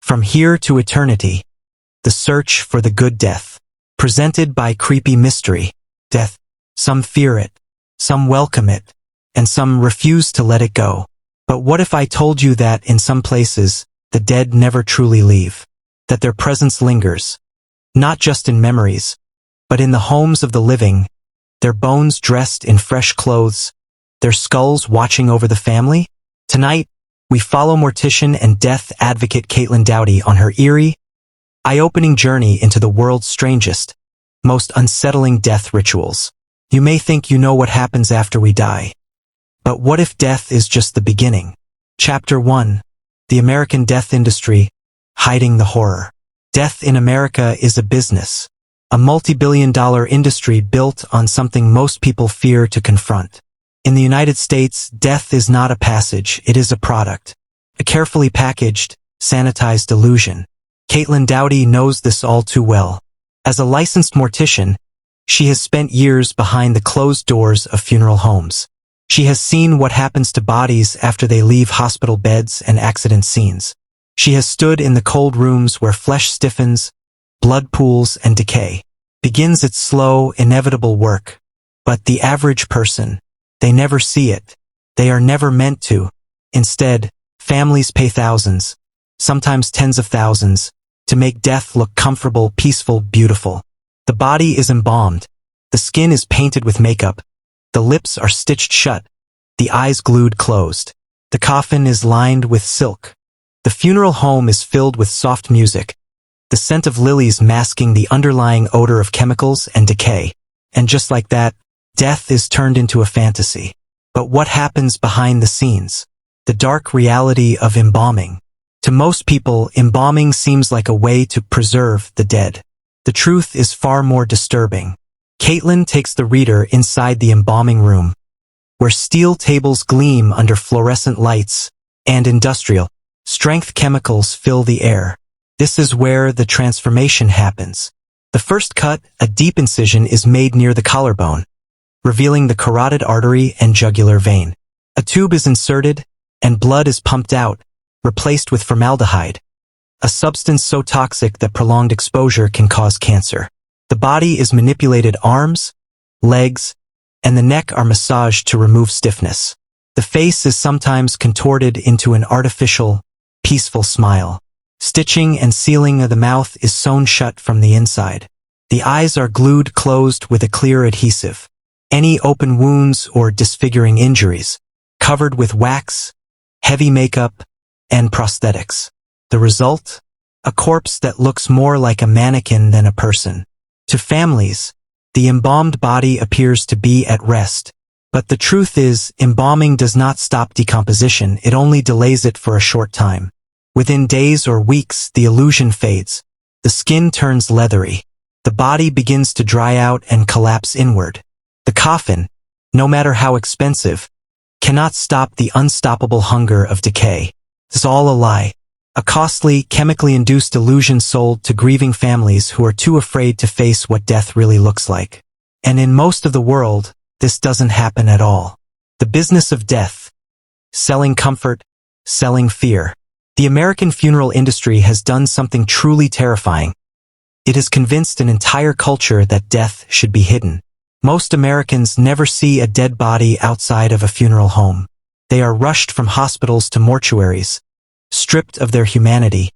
From Here to Eternity, The Search for the Good Death. Presented by Creepy Misterey. Death. Some fear it, some welcome it, and some refuse to let it go. But what if I told you that in some places, the dead never truly leave? That their presence lingers, not just in memories, but in the homes of the living, their bones dressed in fresh clothes, their skulls watching over the family? Tonight, we follow mortician and death advocate Caitlin Doughty on her eerie, eye-opening journey into the world's strangest, most unsettling death rituals. You may think you know what happens after we die. But what if death is just the beginning? Chapter 1. The American Death Industry, Hiding the Horror. Death in America is a business, a multi-billion-dollar industry built on something most people fear to confront. In the United States, death is not a passage, it is a product. A carefully packaged, sanitized illusion. Caitlin Doughty knows this all too well. As a licensed mortician, she has spent years behind the closed doors of funeral homes. She has seen what happens to bodies after they leave hospital beds and accident scenes. She has stood in the cold rooms where flesh stiffens, blood pools, and decay begins its slow, inevitable work. But the average person, they never see it. They are never meant to. Instead, families pay thousands, sometimes tens of thousands, to make death look comfortable, peaceful, beautiful. The body is embalmed. The skin is painted with makeup. The lips are stitched shut. The eyes glued closed. The coffin is lined with silk. The funeral home is filled with soft music, the scent of lilies masking the underlying odor of chemicals and decay. And just like that, death is turned into a fantasy. But what happens behind the scenes? The dark reality of embalming. To most people, embalming seems like a way to preserve the dead. The truth is far more disturbing. Caitlin takes the reader inside the embalming room, where steel tables gleam under fluorescent lights, and industrial strength chemicals fill the air. This is where the transformation happens. The first cut, a deep incision, is made near the collarbone, revealing the carotid artery and jugular vein. A tube is inserted, and blood is pumped out, replaced with formaldehyde, a substance so toxic that prolonged exposure can cause cancer. The body is manipulated. Arms, legs, and the neck are massaged to remove stiffness. The face is sometimes contorted into an artificial, peaceful smile. Stitching and sealing of the mouth is sewn shut from the inside. The eyes are glued closed with a clear adhesive. Any open wounds or disfiguring injuries, covered with wax, heavy makeup, and prosthetics. The result? A corpse that looks more like a mannequin than a person. To families, the embalmed body appears to be at rest. But the truth is, embalming does not stop decomposition, it only delays it for a short time. Within days or weeks, the illusion fades. The skin turns leathery. The body begins to dry out and collapse inward. The coffin, no matter how expensive, cannot stop the unstoppable hunger of decay. It's all a lie. A costly, chemically induced illusion sold to grieving families who are too afraid to face what death really looks like. And in most of the world, this doesn't happen at all. The business of death. Selling comfort, selling fear. The American funeral industry has done something truly terrifying. It has convinced an entire culture that death should be hidden. Most Americans never see a dead body outside of a funeral home. They are rushed from hospitals to mortuaries, stripped of their humanity,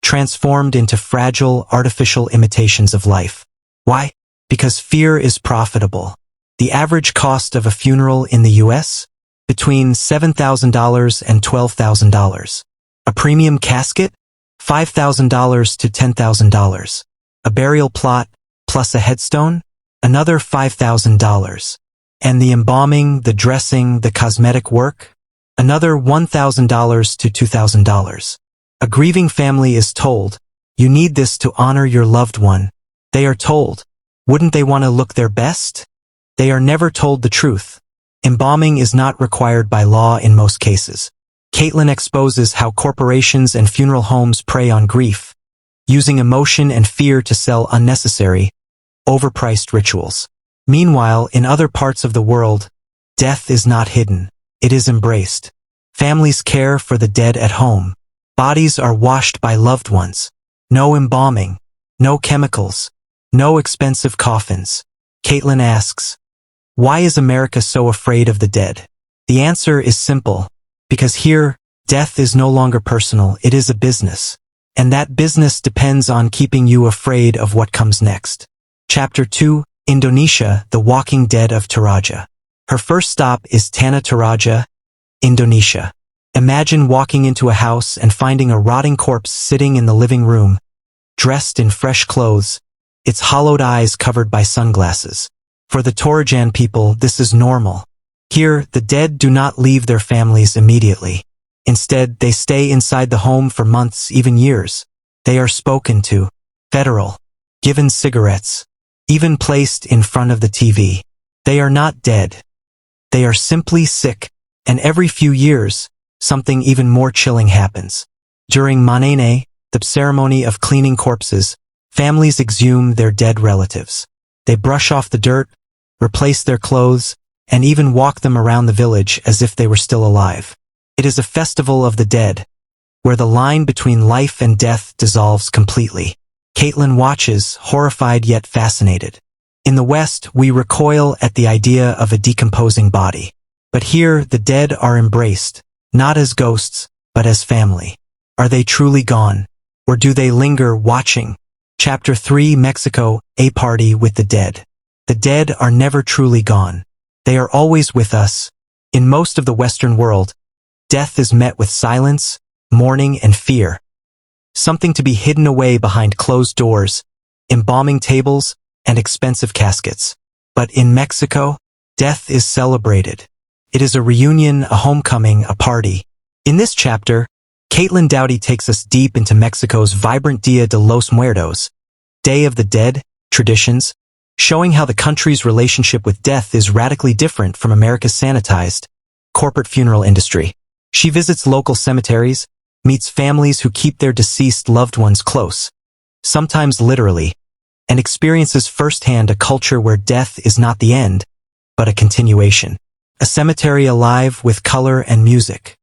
transformed into fragile, artificial imitations of life. Why? Because fear is profitable. The average cost of a funeral in the U.S.? Between $7,000 and $12,000. A premium casket? $5,000 to $10,000. A burial plot, plus a headstone? Another $5,000. And the embalming, the dressing, the cosmetic work? Another $1,000 to $2,000. A grieving family is told, you need this to honor your loved one. They are told, wouldn't they want to look their best? They are never told the truth. Embalming is not required by law in most cases. Caitlin exposes how corporations and funeral homes prey on grief, using emotion and fear to sell unnecessary, overpriced rituals. Meanwhile, in other parts of the world, death is not hidden. It is embraced. Families care for the dead at home. Bodies are washed by loved ones. No embalming, no chemicals, no expensive coffins. Caitlin asks, why is America so afraid of the dead? The answer is simple, because here, death is no longer personal, it is a business. And that business depends on keeping you afraid of what comes next. Chapter 2, Indonesia, the Walking Dead of Toraja. Her first stop is Tanah Toraja, Indonesia. Imagine walking into a house and finding a rotting corpse sitting in the living room, dressed in fresh clothes, its hollowed eyes covered by sunglasses. For the Torajan people, this is normal. Here, the dead do not leave their families immediately. Instead, they stay inside the home for months, even years. They are spoken to, federal, given cigarettes, even placed in front of the TV. They are not dead. They are simply sick, and every few years, something even more chilling happens. During Manene, the ceremony of cleaning corpses, families exhume their dead relatives. They brush off the dirt, replace their clothes, and even walk them around the village as if they were still alive. It is a festival of the dead, where the line between life and death dissolves completely. Caitlin watches, horrified yet fascinated. In the West, we recoil at the idea of a decomposing body. But here, the dead are embraced, not as ghosts, but as family. Are they truly gone? Or do they linger watching? Chapter 3, Mexico, a party with the dead. The dead are never truly gone. They are always with us. In most of the Western world, death is met with silence, mourning, and fear. Something to be hidden away behind closed doors, embalming tables, and expensive caskets. But in Mexico, death is celebrated. It is a reunion, a homecoming, a party. In this chapter, Caitlin Doughty takes us deep into Mexico's vibrant Dia de los Muertos, Day of the Dead, traditions, showing how the country's relationship with death is radically different from America's sanitized, corporate funeral industry. She visits local cemeteries, meets families who keep their deceased loved ones close, sometimes literally, and experiences firsthand a culture where death is not the end, but a continuation. A cemetery alive with color and music.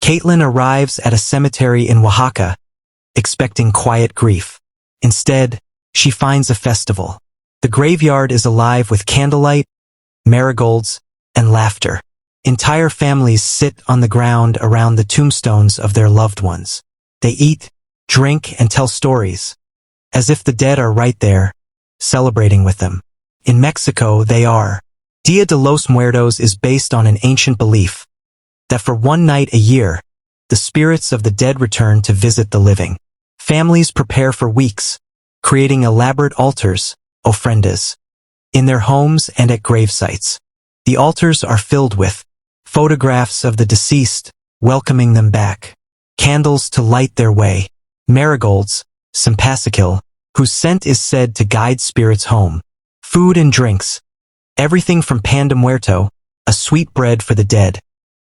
Caitlin arrives at a cemetery in Oaxaca, expecting quiet grief. Instead, she finds a festival. The graveyard is alive with candlelight, marigolds, and laughter. Entire families sit on the ground around the tombstones of their loved ones. They eat, drink, and tell stories, as if the dead are right there, celebrating with them. In Mexico, they are. Dia de los Muertos is based on an ancient belief that for one night a year, the spirits of the dead return to visit the living. Families prepare for weeks, creating elaborate altars, ofrendas, in their homes and at grave sites. The altars are filled with photographs of the deceased, welcoming them back, candles to light their way, marigolds, simpasicil, whose scent is said to guide spirits home, food and drinks, everything from pan de muerto, a sweet bread for the dead,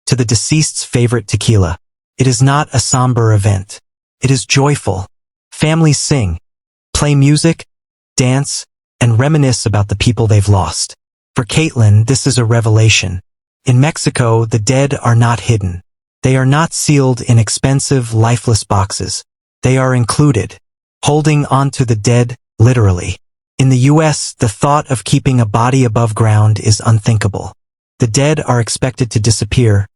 to the deceased's favorite tequila. It is not a somber event. It is joyful. Families sing, play music, dance, and reminisce about the people they've lost. For Caitlin, this is a revelation. In Mexico, the dead are not hidden. They are not sealed in expensive, lifeless boxes. They are included, holding onto the dead, literally. In the US, the thought of keeping a body above ground is unthinkable. The dead are expected to disappear,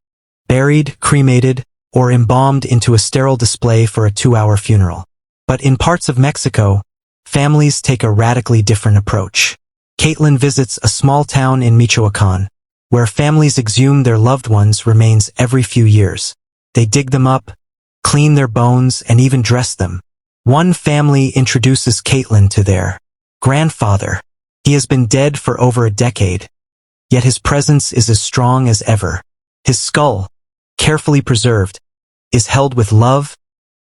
buried, cremated, or embalmed into a sterile display for a 2-hour funeral. But in parts of Mexico, families take a radically different approach. Caitlin visits a small town in Michoacan, where families exhume their loved ones' remains every few years. They dig them up, clean their bones, and even dress them. One family introduces Caitlin to their grandfather. He has been dead for over a decade, yet his presence is as strong as ever. His skull, carefully preserved, is held with love,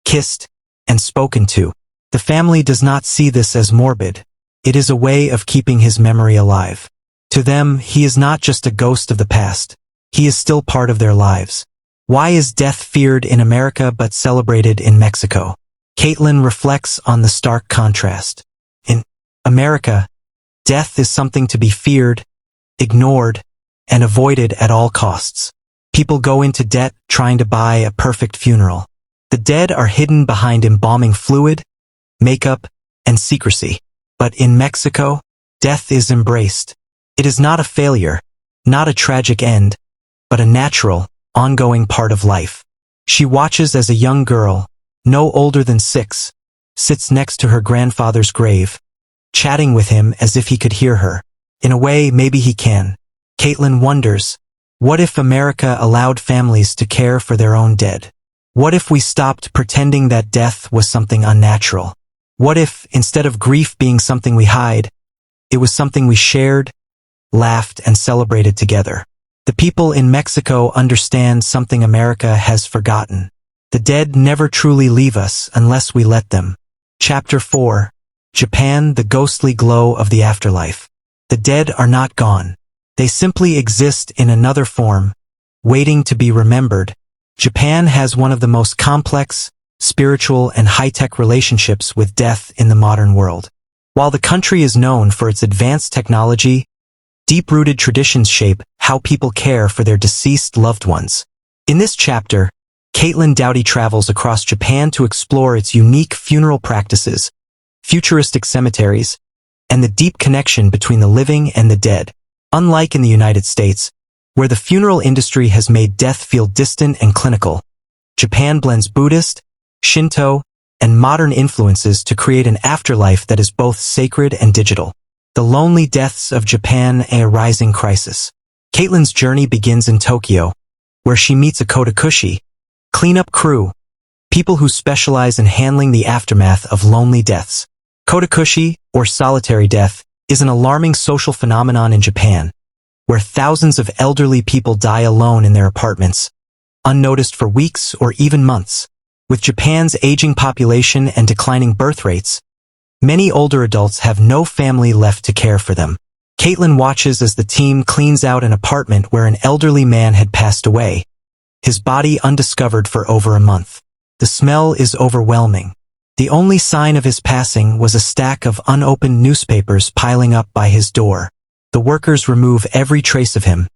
kissed, and spoken to. The family does not see this as morbid. It is a way of keeping his memory alive. To them, he is not just a ghost of the past. He is still part of their lives. Why is death feared in America but celebrated in Mexico? Caitlin reflects on the stark contrast. In America, death is something to be feared, ignored, and avoided at all costs. People go into debt trying to buy a perfect funeral. The dead are hidden behind embalming fluid, makeup, and secrecy. But in Mexico, death is embraced. It is not a failure, not a tragic end, but a natural, ongoing part of life. She watches as a young girl, no older than 6, sits next to her grandfather's grave, chatting with him as if he could hear her. In a way, maybe he can. Caitlin wonders, what if America allowed families to care for their own dead? What if we stopped pretending that death was something unnatural? What if, instead of grief being something we hide, it was something we shared, laughed, and celebrated together? The people in Mexico understand something America has forgotten. The dead never truly leave us unless we let them. Chapter 4. Japan, the ghostly glow of the afterlife. The dead are not gone. They simply exist in another form, waiting to be remembered. Japan has one of the most complex, spiritual, and high-tech relationships with death in the modern world. While the country is known for its advanced technology, deep-rooted traditions shape how people care for their deceased loved ones. In this chapter, Caitlin Doughty travels across Japan to explore its unique funeral practices, futuristic cemeteries, and the deep connection between the living and the dead. Unlike in the United States, where the funeral industry has made death feel distant and clinical, Japan blends Buddhist, Shinto, and modern influences to create an afterlife that is both sacred and digital. The lonely deaths of Japan, a rising crisis. Caitlin's journey begins in Tokyo, where she meets a kotakushi, cleanup crew, people who specialize in handling the aftermath of lonely deaths. Kotakushi, or solitary death, is an alarming social phenomenon in Japan, where thousands of elderly people die alone in their apartments, unnoticed for weeks or even months. With Japan's aging population and declining birth rates, many older adults have no family left to care for them. Caitlin watches as the team cleans out an apartment where an elderly man had passed away, his body undiscovered for over a month. The smell is overwhelming. The only sign of his passing was a stack of unopened newspapers piling up by his door. The workers remove every trace of him,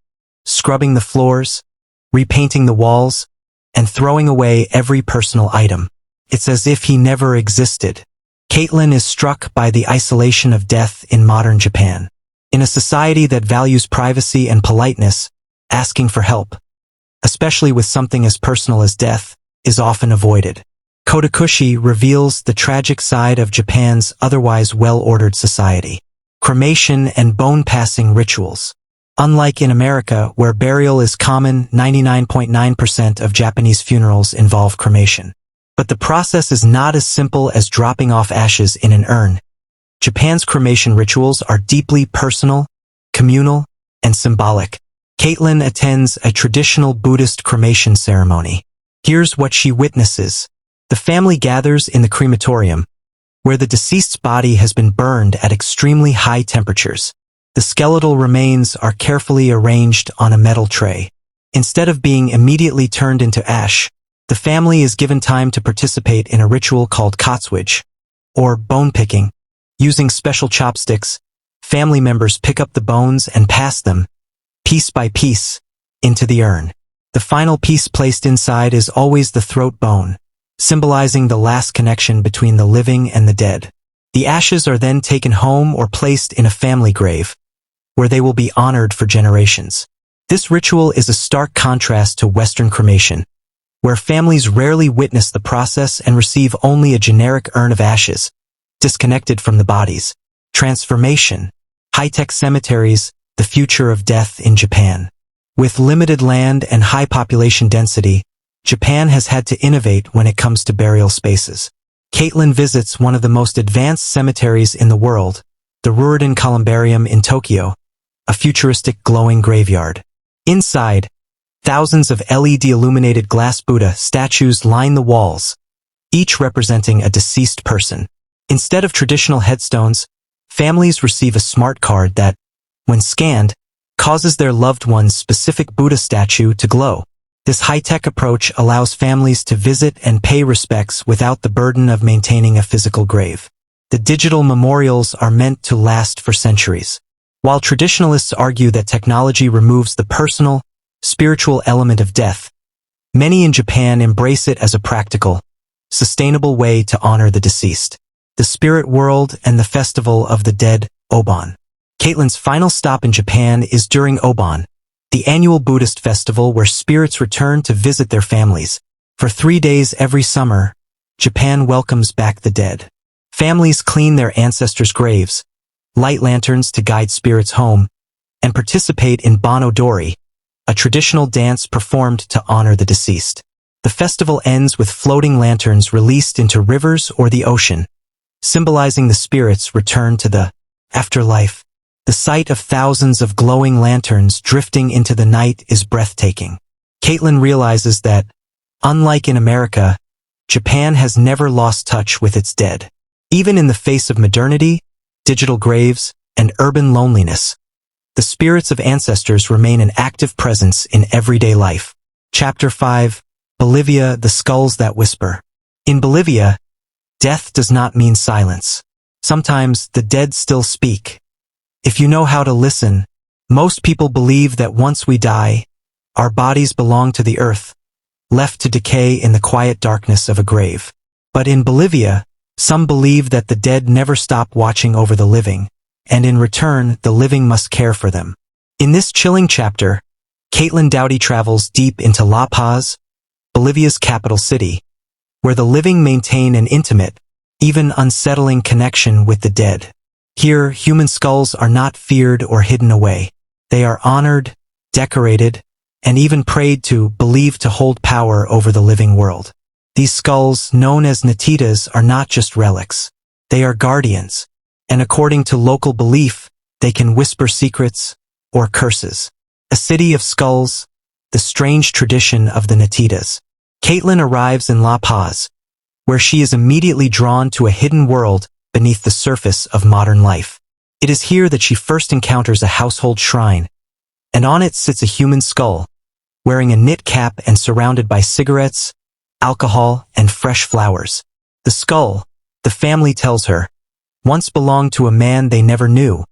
scrubbing the floors, repainting the walls, and throwing away every personal item. It's as if he never existed. Caitlin is struck by the isolation of death in modern Japan. In a society that values privacy and politeness, asking for help, especially with something as personal as death, is often avoided. Kotakushi reveals the tragic side of Japan's otherwise well-ordered society. Cremation and bone-passing rituals. Unlike in America, where burial is common, 99.9% of Japanese funerals involve cremation. But the process is not as simple as dropping off ashes in an urn. Japan's cremation rituals are deeply personal, communal, and symbolic. Caitlin attends a traditional Buddhist cremation ceremony. Here's what she witnesses. The family gathers in the crematorium, where the deceased's body has been burned at extremely high temperatures. The skeletal remains are carefully arranged on a metal tray. Instead of being immediately turned into ash, the family is given time to participate in a ritual called kotswage, or bone picking. Using special chopsticks, family members pick up the bones and pass them, piece by piece, into the urn. The final piece placed inside is always the throat bone, symbolizing the last connection between the living and the dead. The ashes are then taken home or placed in a family grave, where they will be honored for generations. This ritual is a stark contrast to Western cremation, where families rarely witness the process and receive only a generic urn of ashes, disconnected from the bodies. Transformation. High-tech cemeteries, the future of death in Japan. With limited land and high population density, Japan has had to innovate when it comes to burial spaces. Caitlin visits one of the most advanced cemeteries in the world, the Ruridan Columbarium in Tokyo, a futuristic glowing graveyard. Inside, thousands of LED-illuminated glass Buddha statues line the walls, each representing a deceased person. Instead of traditional headstones, families receive a smart card that, when scanned, causes their loved one's specific Buddha statue to glow. This high-tech approach allows families to visit and pay respects without the burden of maintaining a physical grave. The digital memorials are meant to last for centuries. While traditionalists argue that technology removes the personal, spiritual element of death, many in Japan embrace it as a practical, sustainable way to honor the deceased. The spirit world and the festival of the dead, Obon. Caitlin's final stop in Japan is during Obon, the annual Buddhist festival where spirits return to visit their families. For 3 days every summer, Japan welcomes back the dead. Families clean their ancestors' graves, light lanterns to guide spirits home, and participate in Bon Odori, a traditional dance performed to honor the deceased. The festival ends with floating lanterns released into rivers or the ocean, symbolizing the spirits' return to the afterlife. The sight of thousands of glowing lanterns drifting into the night is breathtaking. Caitlin realizes that, unlike in America, Japan has never lost touch with its dead. Even in the face of modernity, digital graves, and urban loneliness, the spirits of ancestors remain an active presence in everyday life. Chapter 5. Bolivia, the Skulls That Whisper. In Bolivia, death does not mean silence. Sometimes the dead still speak. If you know how to listen, most people believe that once we die, our bodies belong to the earth, left to decay in the quiet darkness of a grave. But in Bolivia, some believe that the dead never stop watching over the living, and in return, the living must care for them. In this chilling chapter, Caitlin Doughty travels deep into La Paz, Bolivia's capital city, where the living maintain an intimate, even unsettling connection with the dead. Here, human skulls are not feared or hidden away. They are honored, decorated, and even prayed to, believed to hold power over the living world. These skulls, known as natitas, are not just relics. They are guardians, and according to local belief, they can whisper secrets or curses. A city of skulls, the strange tradition of the natitas. Caitlin arrives in La Paz, where she is immediately drawn to a hidden world beneath the surface of modern life. It is here that she first encounters a household shrine, and on it sits a human skull, wearing a knit cap and surrounded by cigarettes, alcohol, and fresh flowers. The skull, the family tells her, once belonged to a man they never knew,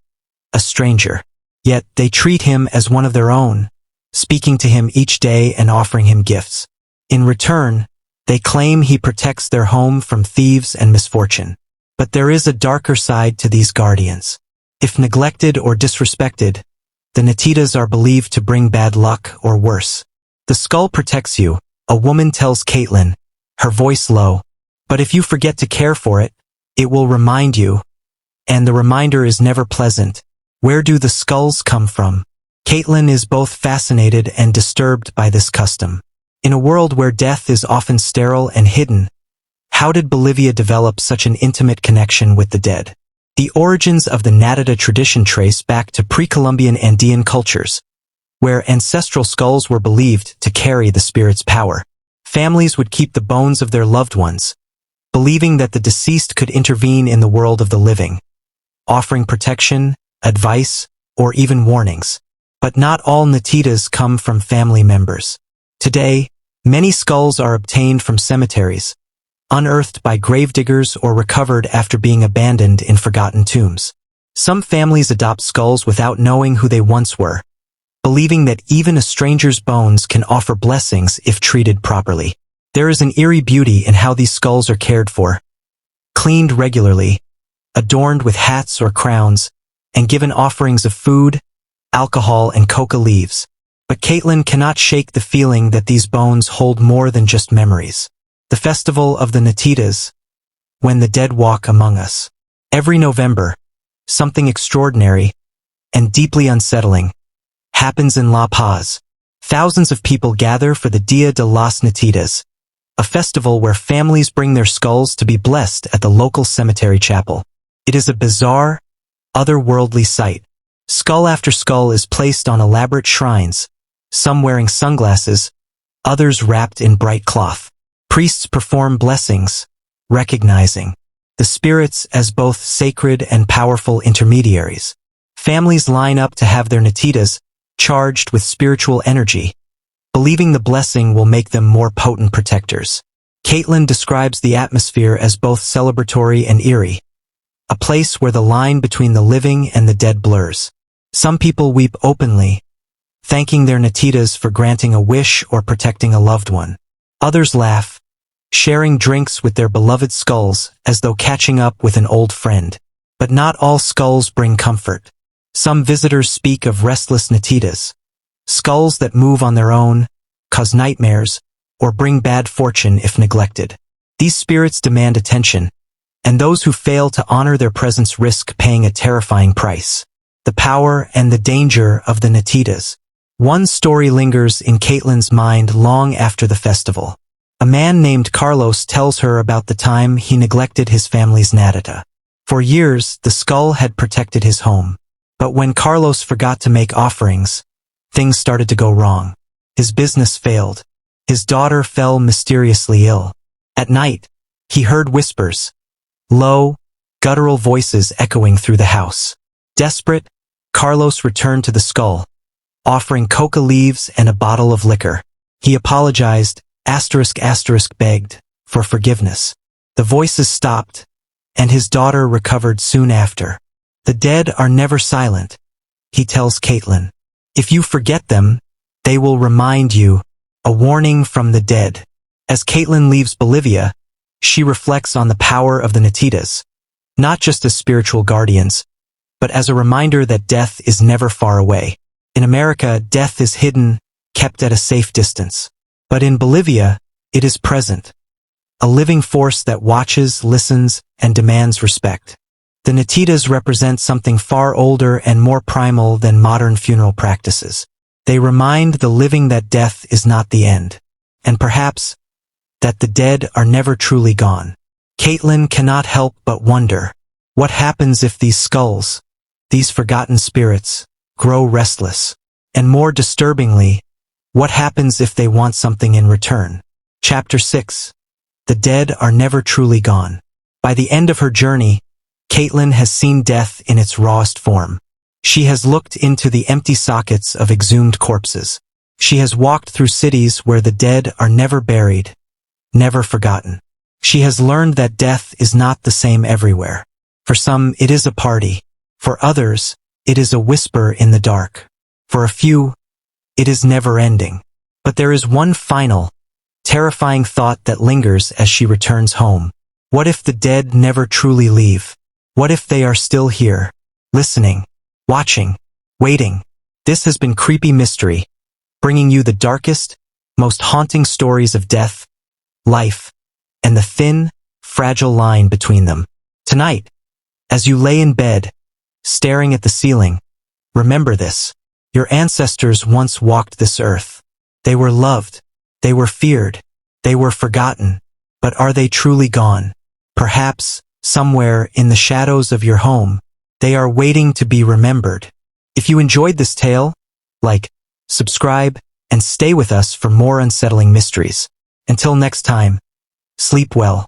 a stranger. Yet they treat him as one of their own, speaking to him each day and offering him gifts. In return, they claim he protects their home from thieves and misfortune. But there is a darker side to these guardians. If neglected or disrespected, the natitas are believed to bring bad luck or worse. The skull protects you, a woman tells Caitlin, her voice low. But if you forget to care for it, it will remind you. And the reminder is never pleasant. Where do the skulls come from? Caitlin is both fascinated and disturbed by this custom. In a world where death is often sterile and hidden, how did Bolivia develop such an intimate connection with the dead? The origins of the natita tradition trace back to pre-Columbian Andean cultures, where ancestral skulls were believed to carry the spirit's power. Families would keep the bones of their loved ones, believing that the deceased could intervene in the world of the living, offering protection, advice, or even warnings. But not all natitas come from family members. Today, many skulls are obtained from cemeteries, unearthed by gravediggers or recovered after being abandoned in forgotten tombs. Some families adopt skulls without knowing who they once were, believing that even a stranger's bones can offer blessings if treated properly. There is an eerie beauty in how these skulls are cared for, cleaned regularly, adorned with hats or crowns, and given offerings of food, alcohol, and coca leaves. But Caitlin cannot shake the feeling that these bones hold more than just memories. The festival of the natitas, when the dead walk among us. Every November, something extraordinary and deeply unsettling happens in La Paz. Thousands of people gather for the Dia de las Natitas, a festival where families bring their skulls to be blessed at the local cemetery chapel. It is a bizarre, otherworldly sight. Skull after skull is placed on elaborate shrines, some wearing sunglasses, others wrapped in bright cloth. Priests perform blessings, recognizing the spirits as both sacred and powerful intermediaries. Families line up to have their natitas charged with spiritual energy, believing the blessing will make them more potent protectors. Caitlin describes the atmosphere as both celebratory and eerie, a place where the line between the living and the dead blurs. Some people weep openly, thanking their natitas for granting a wish or protecting a loved one. Others laugh, sharing drinks with their beloved skulls as though catching up with an old friend. But not all skulls bring comfort. Some visitors speak of restless natitas, skulls that move on their own, cause nightmares, or bring bad fortune if neglected. These spirits demand attention, and those who fail to honor their presence risk paying a terrifying price. The power and the danger of the natitas. One story lingers in Caitlin's mind long after the festival. A man named Carlos tells her about the time he neglected his family's natita. For years, the skull had protected his home. But when Carlos forgot to make offerings, things started to go wrong. His business failed. His daughter fell mysteriously ill. At night, he heard whispers, low, guttural voices echoing through the house. Desperate, Carlos returned to the skull, offering coca leaves and a bottle of liquor. He apologized, begged, for forgiveness. The voices stopped, and his daughter recovered soon after. The dead are never silent, he tells Caitlin. If you forget them, they will remind you. A warning from the dead. As Caitlin leaves Bolivia, she reflects on the power of the natitas, not just as spiritual guardians, but as a reminder that death is never far away. In America, death is hidden, kept at a safe distance. But in Bolivia, it is present. A living force that watches, listens, and demands respect. The natitas represent something far older and more primal than modern funeral practices. They remind the living that death is not the end, and perhaps that the dead are never truly gone. Caitlin cannot help but wonder, what happens if these skulls, these forgotten spirits, grow restless? And more disturbingly, what happens if they want something in return? Chapter 6. The dead are never truly gone. By the end of her journey, Caitlin has seen death in its rawest form. She has looked into the empty sockets of exhumed corpses. She has walked through cities where the dead are never buried, never forgotten. She has learned that death is not the same everywhere. For some, it is a party. For others, it is a whisper in the dark. For a few, it is never-ending. But there is one final, terrifying thought that lingers as she returns home. What if the dead never truly leave? What if they are still here, listening, watching, waiting? This has been Creepy Misterey, bringing you the darkest, most haunting stories of death, life, and the thin, fragile line between them. Tonight, as you lay in bed, staring at the ceiling, remember this. Your ancestors once walked this earth. They were loved, they were feared, they were forgotten. But are they truly gone? Perhaps, somewhere in the shadows of your home, they are waiting to be remembered. If you enjoyed this tale, like, subscribe, and stay with us for more unsettling mysteries. Until next time, sleep well.